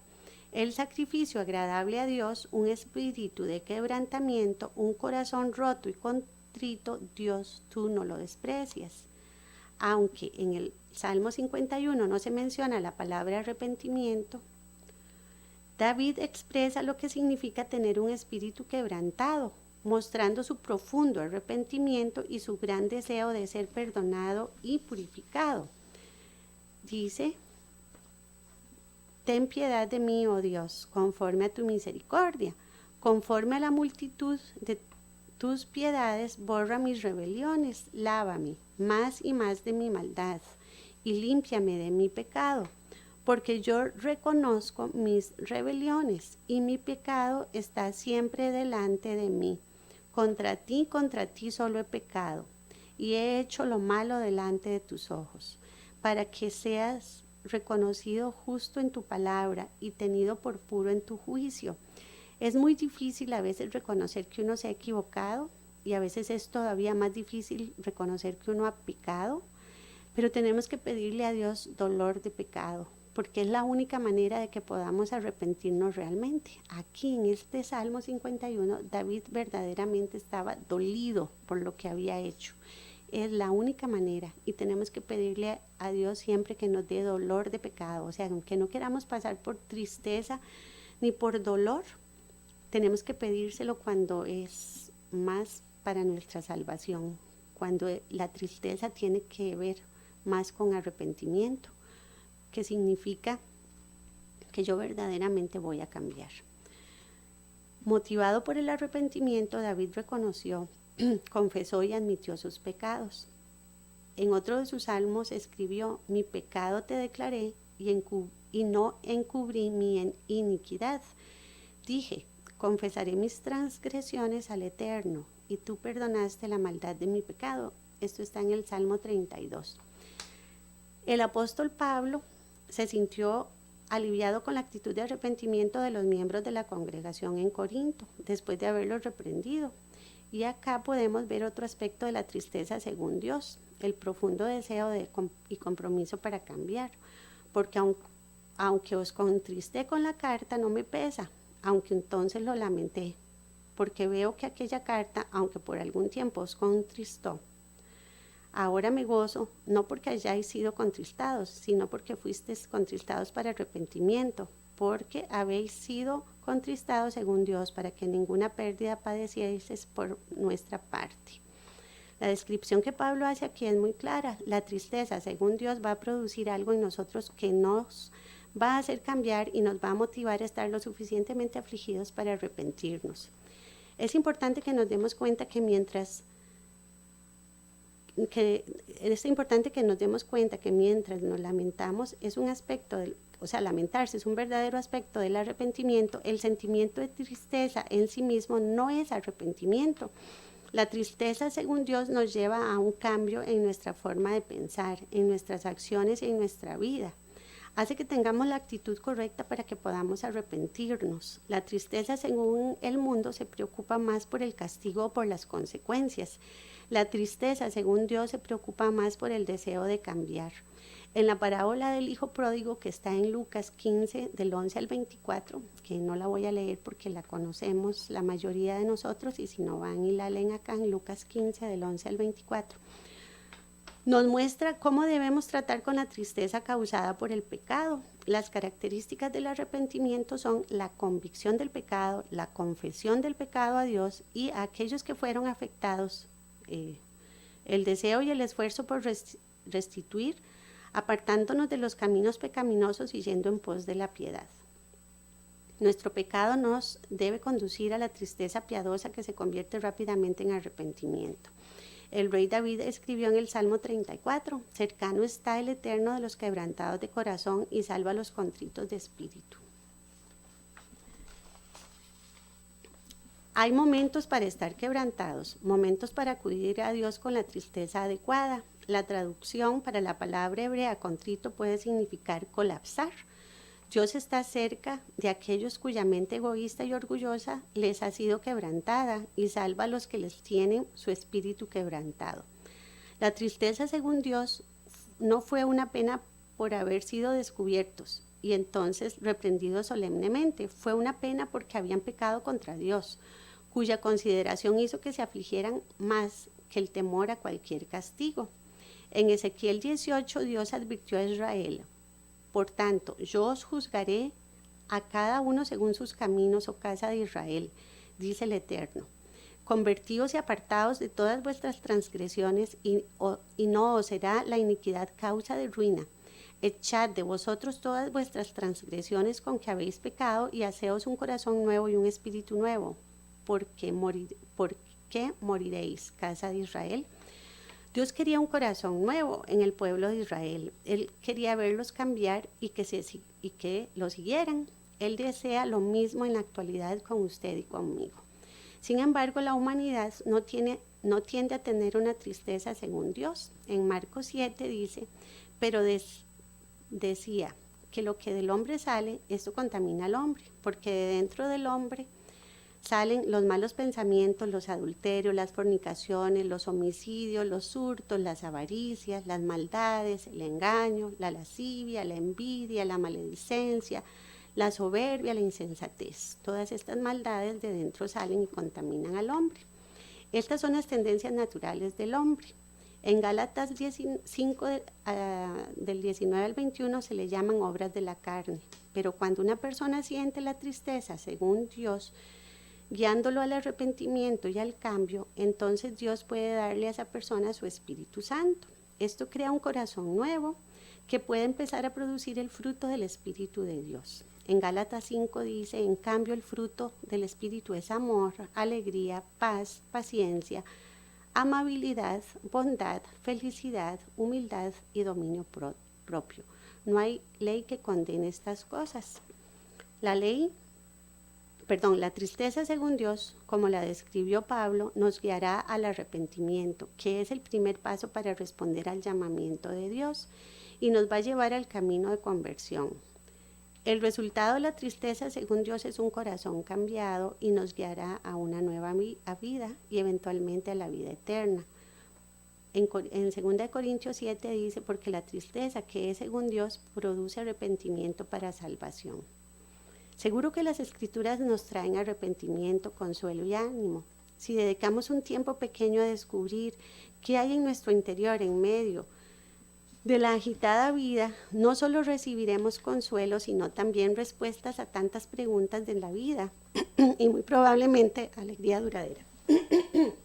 El sacrificio agradable a Dios, un espíritu de quebrantamiento, un corazón roto y contrito, Dios, tú no lo desprecias. Aunque en el Salmo 51 no se menciona la palabra arrepentimiento, David expresa lo que significa tener un espíritu quebrantado, mostrando su profundo arrepentimiento y su gran deseo de ser perdonado y purificado. dice: ten piedad de mí, oh Dios, conforme a tu misericordia, conforme a la multitud de tus piedades, borra mis rebeliones, lávame más y más de mi maldad, y límpiame de mi pecado, porque yo reconozco mis rebeliones, y mi pecado está siempre delante de mí. Contra ti solo he pecado, y he hecho lo malo delante de tus ojos, para que seas reconocido justo en tu palabra y tenido por puro en tu juicio. Es muy difícil a veces reconocer que uno se ha equivocado, y a veces es todavía más difícil reconocer que uno ha pecado, pero tenemos que pedirle a Dios dolor de pecado, porque es la única manera de que podamos arrepentirnos realmente. Aquí en este Salmo 51, David verdaderamente estaba dolido por lo que había hecho. Es la única manera, y tenemos que pedirle a Dios siempre que nos dé dolor de pecado. O sea, aunque no queramos pasar por tristeza ni por dolor, tenemos que pedírselo cuando es más para nuestra salvación, cuando la tristeza tiene que ver más con arrepentimiento, que significa que yo verdaderamente voy a cambiar. Motivado por el arrepentimiento, David reconoció, confesó y admitió sus pecados. En otro de sus salmos escribió: mi pecado te declaré y no encubrí mi iniquidad. Dije: confesaré mis transgresiones al Eterno, y tú perdonaste la maldad de mi pecado. Esto está en el Salmo 32. El apóstol Pablo se sintió aliviado con la actitud de arrepentimiento de los miembros de la congregación en Corinto, después de haberlos reprendido. Y acá podemos ver otro aspecto de la tristeza según Dios, el profundo deseo y compromiso para cambiar, porque aunque os contristé con la carta, no me pesa, aunque entonces lo lamenté, porque veo que aquella carta, aunque por algún tiempo os contristó, ahora me gozo, no porque hayáis sido contristados, sino porque fuisteis contristados para arrepentimiento, porque habéis sido contristados según Dios, para que ninguna pérdida padecierais por nuestra parte. La descripción que Pablo hace aquí es muy clara. La tristeza, según Dios, va a producir algo en nosotros que nos va a hacer cambiar y nos va a motivar a estar lo suficientemente afligidos para arrepentirnos. Es importante que nos demos cuenta que mientras nos lamentamos, es un aspecto lamentarse es un verdadero aspecto del arrepentimiento. El sentimiento de tristeza en sí mismo no es arrepentimiento. La tristeza, según Dios, nos lleva a un cambio en nuestra forma de pensar, en nuestras acciones y en nuestra vida. Hace que tengamos la actitud correcta para que podamos arrepentirnos. La tristeza, según el mundo, se preocupa más por el castigo o por las consecuencias. La tristeza, según Dios, se preocupa más por el deseo de cambiar. En la parábola del hijo pródigo, que está en Lucas 15, del 11 al 24, que no la voy a leer porque la conocemos la mayoría de nosotros, y si no van y la leen acá en Lucas 15, del 11 al 24, nos muestra cómo debemos tratar con la tristeza causada por el pecado. Las características del arrepentimiento son la convicción del pecado, la confesión del pecado a Dios y a aquellos que fueron afectados, el deseo y el esfuerzo por restituir, apartándonos de los caminos pecaminosos y yendo en pos de la piedad. Nuestro pecado nos debe conducir a la tristeza piadosa que se convierte rápidamente en arrepentimiento. El rey David escribió en el Salmo 34: cercano está el Eterno de los quebrantados de corazón y salva a los contritos de espíritu. Hay momentos para estar quebrantados, momentos para acudir a Dios con la tristeza adecuada. La traducción para la palabra hebrea contrito puede significar colapsar. Dios está cerca de aquellos cuya mente egoísta y orgullosa les ha sido quebrantada y salva a los que les tienen su espíritu quebrantado. La tristeza, según Dios, no fue una pena por haber sido descubiertos y entonces reprendidos solemnemente. Fue una pena porque habían pecado contra Dios, cuya consideración hizo que se afligieran más que el temor a cualquier castigo. En Ezequiel 18, Dios advirtió a Israel: por tanto, yo os juzgaré a cada uno según sus caminos, oh casa de Israel, dice el Eterno. Convertíos y apartaos de todas vuestras transgresiones y no os será la iniquidad causa de ruina. echad de vosotros todas vuestras transgresiones con que habéis pecado y haceos un corazón nuevo y un espíritu nuevo, porque moriréis, casa de Israel. Dios quería un corazón nuevo en el pueblo de Israel. Él quería verlos cambiar y que lo siguieran. Él desea lo mismo en la actualidad con usted y conmigo. Sin embargo, la humanidad no tiende a tener una tristeza según Dios. En Marcos 7 dice, pero decía que lo que del hombre sale, esto contamina al hombre, porque de dentro del hombre salen los malos pensamientos, los adulterios, las fornicaciones, los homicidios, los hurtos, las avaricias, las maldades, el engaño, la lascivia, la envidia, la maledicencia, la soberbia, la insensatez. Todas estas maldades de dentro salen y contaminan al hombre. Estas son las tendencias naturales del hombre. En Gálatas 5, del 19 al 21 se le llaman obras de la carne. Pero cuando una persona siente la tristeza según Dios, guiándolo al arrepentimiento y al cambio, entonces Dios puede darle a esa persona su Espíritu Santo. Esto crea un corazón nuevo que puede empezar a producir el fruto del Espíritu de Dios. En Gálatas 5 dice, en cambio el fruto del Espíritu es amor, alegría, paz, paciencia, amabilidad, bondad, felicidad, humildad y dominio propio. No hay ley que condene estas cosas. La tristeza según Dios, como la describió Pablo, nos guiará al arrepentimiento, que es el primer paso para responder al llamamiento de Dios y nos va a llevar al camino de conversión. El resultado de la tristeza según Dios es un corazón cambiado y nos guiará a una nueva vida y eventualmente a la vida eterna. En 2 Corintios 7 dice, porque la tristeza que es según Dios produce arrepentimiento para salvación. Seguro que las Escrituras nos traen arrepentimiento, consuelo y ánimo. Si dedicamos un tiempo pequeño a descubrir qué hay en nuestro interior en medio de la agitada vida, no solo recibiremos consuelo, sino también respuestas a tantas preguntas de la vida y muy probablemente alegría duradera.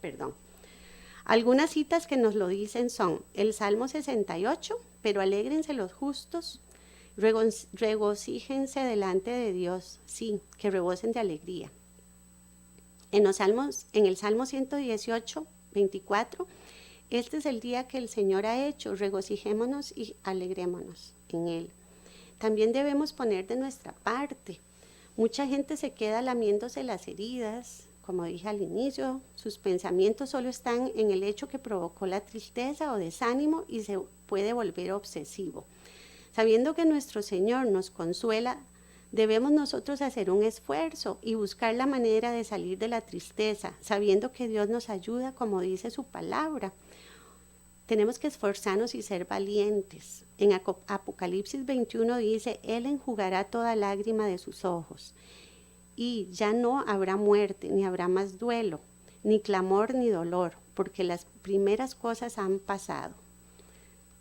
Perdón. Algunas citas que nos lo dicen son el Salmo 68, pero alégrense los justos, regocíjense delante de Dios, sí, que rebosen de alegría. En el Salmo 118, 24, este es el día que el Señor ha hecho, regocijémonos y alegrémonos en Él. También debemos poner de nuestra parte. Mucha gente se queda lamiéndose las heridas, como dije al inicio, sus pensamientos solo están en el hecho que provocó la tristeza o desánimo y se puede volver obsesivo. Sabiendo que nuestro Señor nos consuela, debemos nosotros hacer un esfuerzo y buscar la manera de salir de la tristeza, sabiendo que Dios nos ayuda, como dice su palabra. Tenemos que esforzarnos y ser valientes. En Apocalipsis 21 dice, Él enjugará toda lágrima de sus ojos. Y ya no habrá muerte, ni habrá más duelo, ni clamor, ni dolor, porque las primeras cosas han pasado.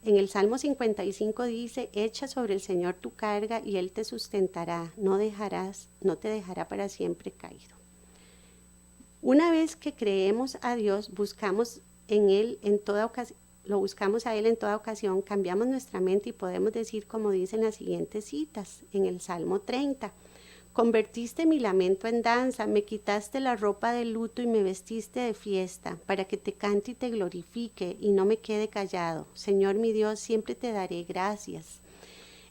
En el Salmo 55 dice, echa sobre el Señor tu carga y Él te sustentará, no te dejará para siempre caído. Una vez que creemos a Dios, buscamos a Él en toda ocasión, cambiamos nuestra mente y podemos decir, como dicen las siguientes citas, en el Salmo 30, convertiste mi lamento en danza, me quitaste la ropa de luto y me vestiste de fiesta, para que te cante y te glorifique y no me quede callado. Señor mi Dios, siempre te daré gracias.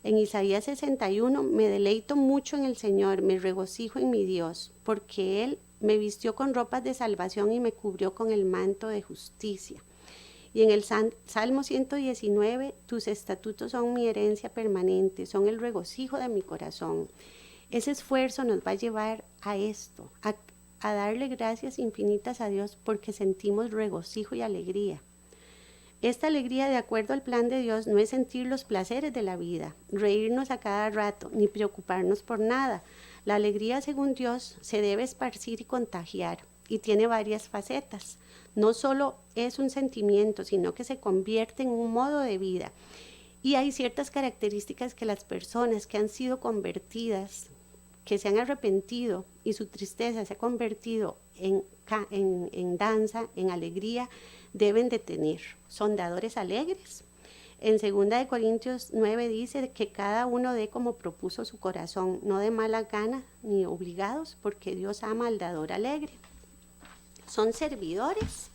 En Isaías 61, me deleito mucho en el Señor, me regocijo en mi Dios, porque Él me vistió con ropas de salvación y me cubrió con el manto de justicia. Y en el Salmo 119, tus estatutos son mi herencia permanente, son el regocijo de mi corazón. Ese esfuerzo nos va a llevar a esto, a darle gracias infinitas a Dios porque sentimos regocijo y alegría. Esta alegría, de acuerdo al plan de Dios, no es sentir los placeres de la vida, reírnos a cada rato, ni preocuparnos por nada. La alegría, según Dios, se debe esparcir y contagiar, y tiene varias facetas. No solo es un sentimiento, sino que se convierte en un modo de vida. Y hay ciertas características que las personas que han sido convertidas, que se han arrepentido y su tristeza se ha convertido en danza, en alegría, deben de tener. Son dadores alegres, En 2 Corintios 9 dice que cada uno dé como propuso su corazón, no de mala gana ni obligados, porque Dios ama al dador alegre. Son servidores.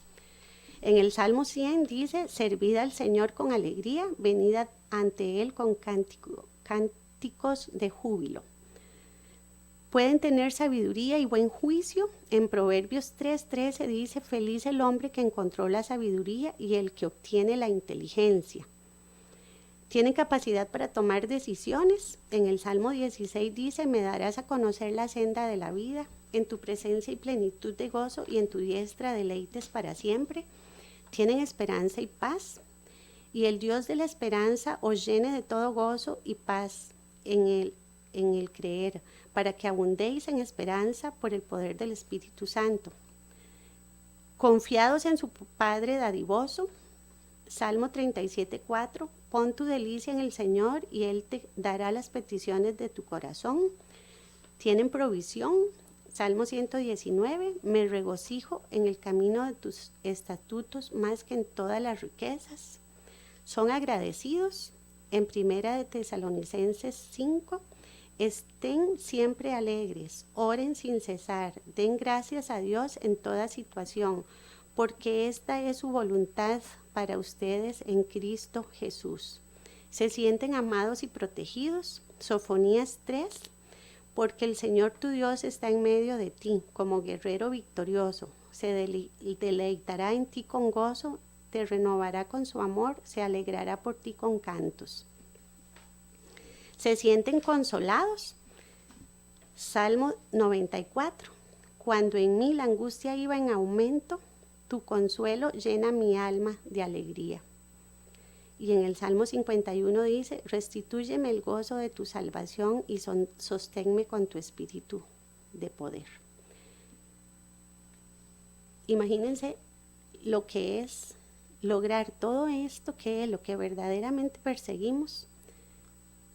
En el Salmo 100 dice, servid al Señor con alegría, venid ante Él con cánticos de júbilo. Pueden tener sabiduría y buen juicio. En Proverbios 3:13 dice, feliz el hombre que encontró la sabiduría y el que obtiene la inteligencia. Tienen capacidad para tomar decisiones. En el Salmo 16 dice, me darás a conocer la senda de la vida. En tu presencia y plenitud de gozo y en tu diestra deleites para siempre. Tienen esperanza y paz. Y el Dios de la esperanza os llene de todo gozo y paz en el creer, para que abundéis en esperanza por el poder del Espíritu Santo. Confiados en su Padre dadivoso. Salmo 37:4, pon tu delicia en el Señor y Él te dará las peticiones de tu corazón. Tienen provisión. Salmo 119, me regocijo en el camino de tus estatutos más que en todas las riquezas. Son agradecidos. En 1 Tesalonicenses 5, estén siempre alegres, oren sin cesar, den gracias a Dios en toda situación, porque esta es su voluntad para ustedes en Cristo Jesús. Se sienten amados y protegidos. Sofonías 3, porque el Señor tu Dios está en medio de ti, como guerrero victorioso. Se deleitará en ti con gozo, te renovará con su amor, se alegrará por ti con cantos. Se sienten consolados. Salmo 94, cuando en mí la angustia iba en aumento, tu consuelo llena mi alma de alegría. Y en el Salmo 51 dice, restitúyeme el gozo de tu salvación y sosténme con tu espíritu de poder. Imagínense lo que es lograr todo esto, que es lo que verdaderamente perseguimos,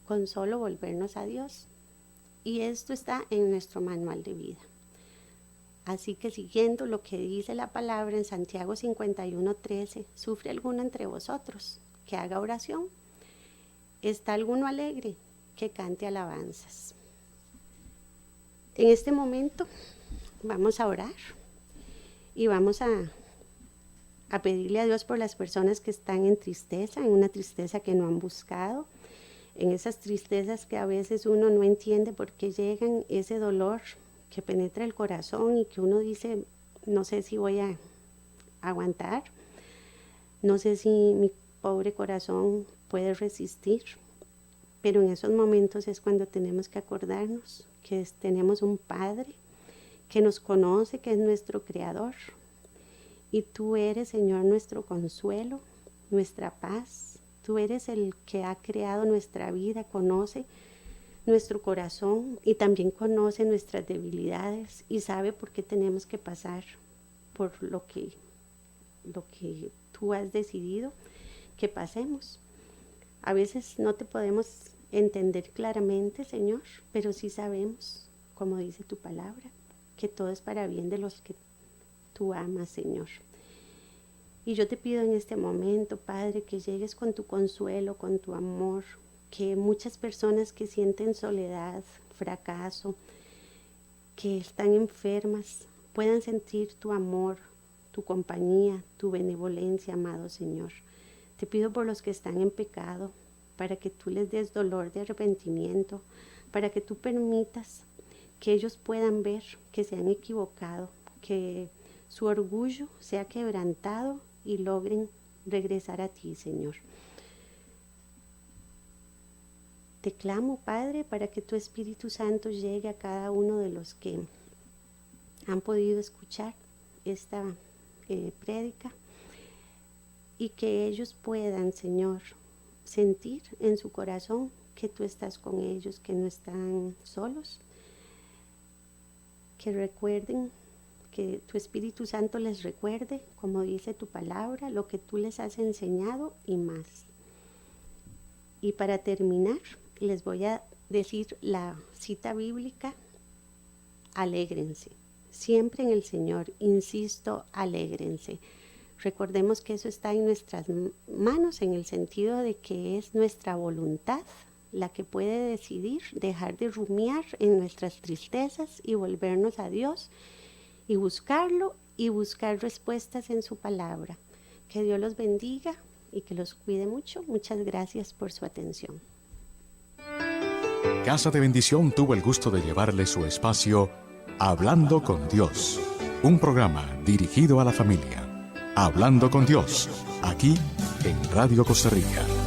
con solo volvernos a Dios. Y esto está en nuestro manual de vida. Así que siguiendo lo que dice la palabra en Santiago 51:13, ¿sufre alguno entre vosotros que haga oración? ¿Está alguno alegre que cante alabanzas? En este momento vamos a orar y vamos a pedirle a Dios por las personas que están en tristeza, en una tristeza que no han buscado, en esas tristezas que a veces uno no entiende por qué llegan, ese dolor que penetra el corazón y que uno dice, no sé si voy a aguantar, no sé si mi pobre corazón puede resistir, pero en esos momentos es cuando tenemos que acordarnos que tenemos un Padre que nos conoce, que es nuestro Creador, y tú eres, Señor, nuestro consuelo, nuestra paz. Tú eres el que ha creado nuestra vida, conoce nuestro corazón y también conoce nuestras debilidades y sabe por qué tenemos que pasar por lo que tú has decidido que pasemos. A veces no te podemos entender claramente, Señor, pero sí sabemos, como dice tu palabra, que todo es para bien de los que tú amas, Señor. Y yo te pido en este momento, Padre, que llegues con tu consuelo, con tu amor, que muchas personas que sienten soledad, fracaso, que están enfermas, puedan sentir tu amor, tu compañía, tu benevolencia, amado Señor. Te pido por los que están en pecado, para que tú les des dolor de arrepentimiento, para que tú permitas que ellos puedan ver que se han equivocado, que su orgullo sea quebrantado y logren regresar a ti, Señor. Te clamo, Padre, para que tu Espíritu Santo llegue a cada uno de los que han podido escuchar esta prédica y que ellos puedan, Señor, sentir en su corazón que tú estás con ellos, que no están solos, que recuerden, que tu Espíritu Santo les recuerde, como dice tu palabra, lo que tú les has enseñado y más. Y para terminar, les voy a decir la cita bíblica: alégrense, siempre en el Señor, insisto, alégrense. Recordemos que eso está en nuestras manos, en el sentido de que es nuestra voluntad la que puede decidir dejar de rumiar en nuestras tristezas y volvernos a Dios y buscarlo y buscar respuestas en su palabra. Que Dios los bendiga y que los cuide mucho. Muchas gracias por su atención. Casa de Bendición tuvo el gusto de llevarle su espacio Hablando con Dios, un programa dirigido a la familia. Hablando con Dios, aquí en Radio Costa Rica.